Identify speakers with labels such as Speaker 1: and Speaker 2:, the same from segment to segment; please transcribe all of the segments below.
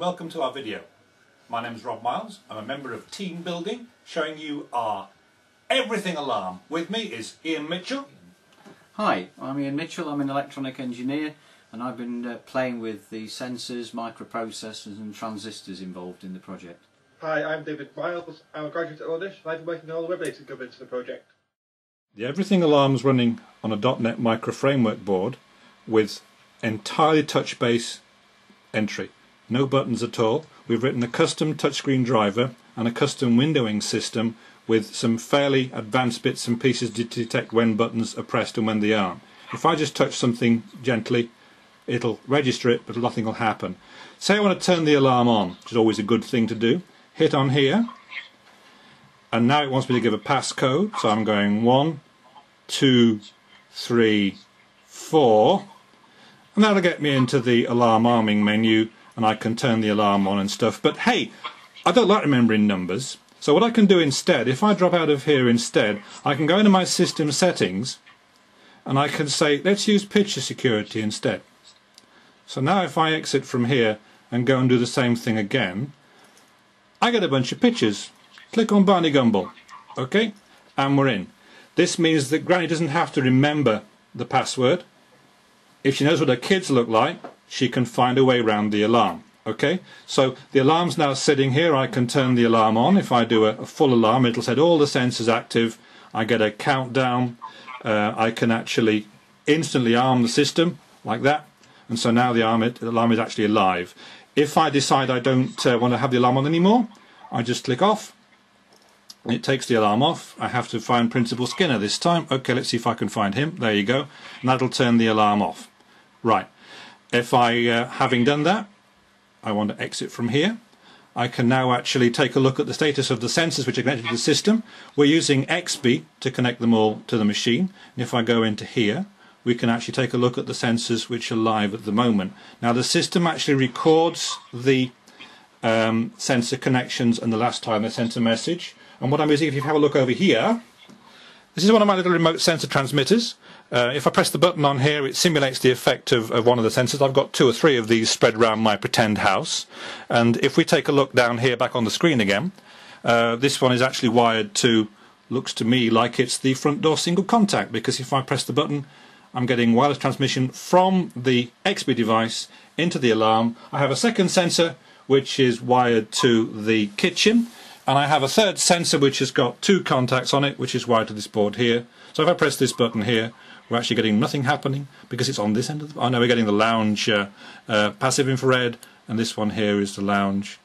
Speaker 1: welcome to our video. My name is Rob Miles. I'm a member of Team Building, showing you our everything alarm. With me is Ian Mitchell.
Speaker 2: Hi, I'm Ian Mitchell. I'm an electronic engineer and I've been playing with the sensors, microprocessors and transistors involved in the project.
Speaker 3: Hi, I'm David Miles. I'm a graduate at Oddish and I've been working on all the web data governance of the project.
Speaker 1: The everything alarm's running on a .NET Micro Framework board with entirely touch-based entry. No buttons at all. We've written a custom touchscreen driver and a custom windowing system with some fairly advanced bits and pieces to detect when buttons are pressed and when they aren't. If I just touch something gently, it'll register it, but nothing will happen. Say I want to turn the alarm on, which is always a good thing to do. Hit on here, and now it wants me to give a passcode, so I'm going 1, 2, 3, 4, and that'll get me into the alarm arming menu, and I can turn the alarm on and stuff. But hey, I don't like remembering numbers, so what I can do instead, if I drop out of here instead, I can go into my system settings and I can say let's use picture security instead. So now if I exit from here and go and do the same thing again, I get a bunch of pictures. Click on Barney Gumble, okay, and we're in. This means that Granny doesn't have to remember the password. If she knows what her kids look like, she can find a way around the alarm. Okay, so the alarm's now sitting here. I can turn the alarm on. If I do a full alarm, it'll set all the sensors active. I get a countdown. I can actually instantly arm the system like that, and so now the alarm is actually alive. If I decide I don't want to have the alarm on anymore, I just click off. It takes the alarm off. I have to find Principal Skinner this time. Okay, let's see if I can find him. There you go, and that'll turn the alarm off. Right. If I, having done that, I want to exit from here. I can now actually take a look at the status of the sensors which are connected to the system. We're using Zigbee to connect them all to the machine. And if I go into here, we can actually take a look at the sensors which are live at the moment. Now the system actually records the sensor connections and the last time they sent a message. And what I'm using, if you have a look over here, this is one of my little remote sensor transmitters. If I press the button on here, it simulates the effect of one of the sensors. I've got 2 or 3 of these spread around my pretend house. And if we take a look down here back on the screen again, this one is actually wired to, looks to me like it's the front door single contact, because if I press the button, I'm getting wireless transmission from the Zigbee device into the alarm. I have a second sensor which is wired to the kitchen, and I have a third sensor which has got 2 contacts on it, which is wired to this board here. So if I press this button here, we're actually getting nothing happening because it's on this end of the... Oh no, we're getting the lounge passive infrared, and this one here is the lounge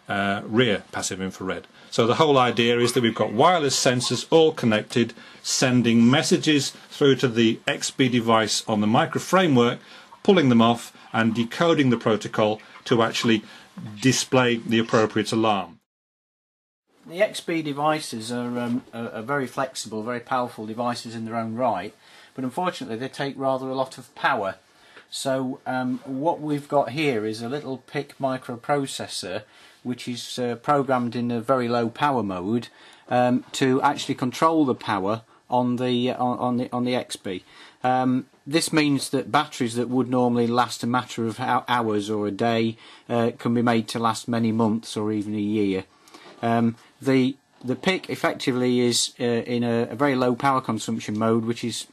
Speaker 1: rear passive infrared. So the whole idea is that we've got wireless sensors all connected, sending messages through to the Zigbee device on the micro framework, pulling them off and decoding the protocol to actually display the appropriate alarm.
Speaker 2: The Zigbee devices are very flexible, very powerful devices in their own right, but unfortunately they take rather a lot of power. So what we've got here is a little PIC microprocessor which is programmed in a very low power mode to actually control the power on the Zigbee. This means that batteries that would normally last a matter of hours or a day can be made to last many months or even a year. The PIC effectively is in a very low power consumption mode, which is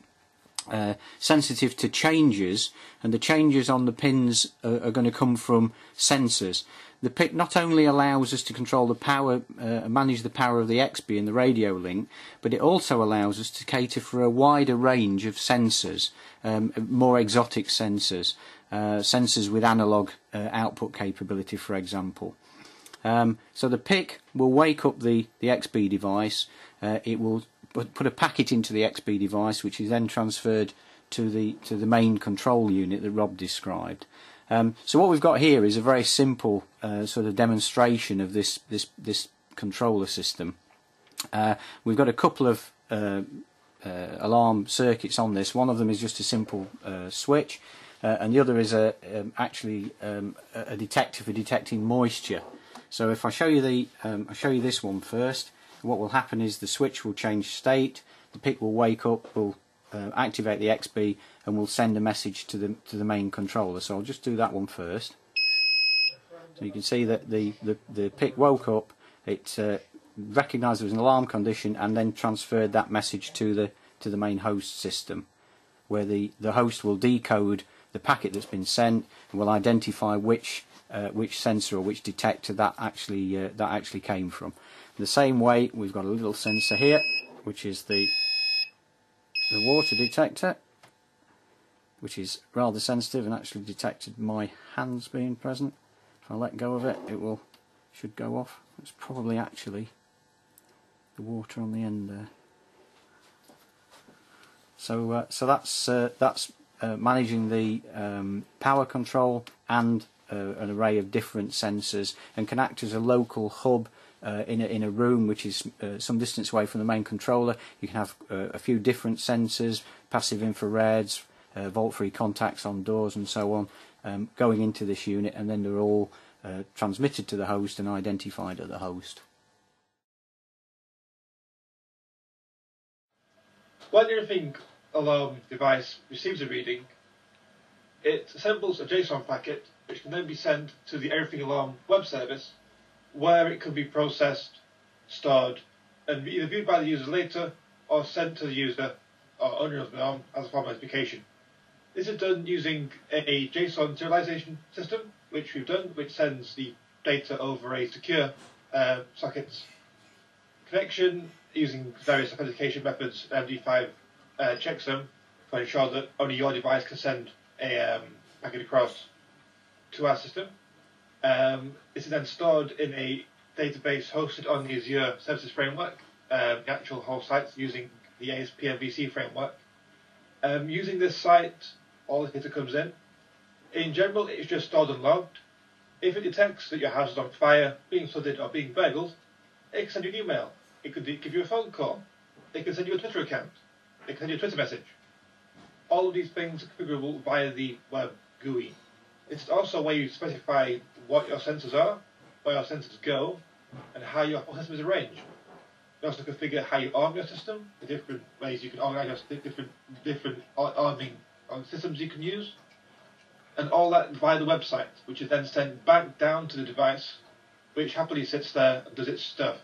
Speaker 2: sensitive to changes, and the changes on the pins are going to come from sensors. The PIC not only allows us to control the power, manage the power of the Zigbee and the radio link, but it also allows us to cater for a wider range of sensors, more exotic sensors, sensors with analog output capability, for example. So the PIC will wake up the Zigbee device. It will put a packet into the Zigbee device, which is then transferred to the main control unit that Rob described. So what we've got here is a very simple sort of demonstration of this controller system. We've got a couple of alarm circuits on this. One of them is just a simple switch, and the other is actually a detector for detecting moisture. So if I show you I'll show you this one first. What will happen is the switch will change state, the PIC will wake up, will activate the Zigbee, and will send a message to the main controller. So I'll just do that one first. So you can see that the PIC woke up, it recognised there was an alarm condition, and then transferred that message to the main host system, where the host will decode the packet that's been sent and will identify which sensor or which detector that actually came from. The same way, we've got a little sensor here, which is the water detector, which is rather sensitive and actually detected my hands being present. If I let go of it, it should go off. It's probably actually the water on the end there. So that's managing the power control and an array of different sensors, and can act as a local hub in a room which is some distance away from the main controller. You can have a few different sensors, passive infrareds, volt-free contacts on doors and so on, going into this unit, and then they're all transmitted to the host and identified at the host.
Speaker 3: When everything alarm device receives a reading, it assembles a JSON packet which can then be sent to the Everything Alarm web service, where it can be processed, stored, and either viewed by the user later or sent to the user or owner of the alarm as a form of notification. This is done using a JSON serialization system, which we've done, which sends the data over a secure sockets connection using various authentication methods. MD5 checks them to ensure that only your device can send a packet across to our system. This is then stored in a database hosted on the Azure Services Framework, the actual host sites using the ASP/MVC framework. Using this site, all the data comes in. In general, it's just stored and logged. If it detects that your house is on fire, being flooded, or being burgled, it can send you an email. It could give you a phone call. It can send you a Twitter account. It can send you a Twitter message. All of these things are configurable via the web GUI. It's also where you specify what your sensors are, where your sensors go, and how your whole system is arranged. You also configure how you arm your system, the different ways you can organize your different arming systems you can use, and all that via the website, which is then sent back down to the device, which happily sits there and does its stuff.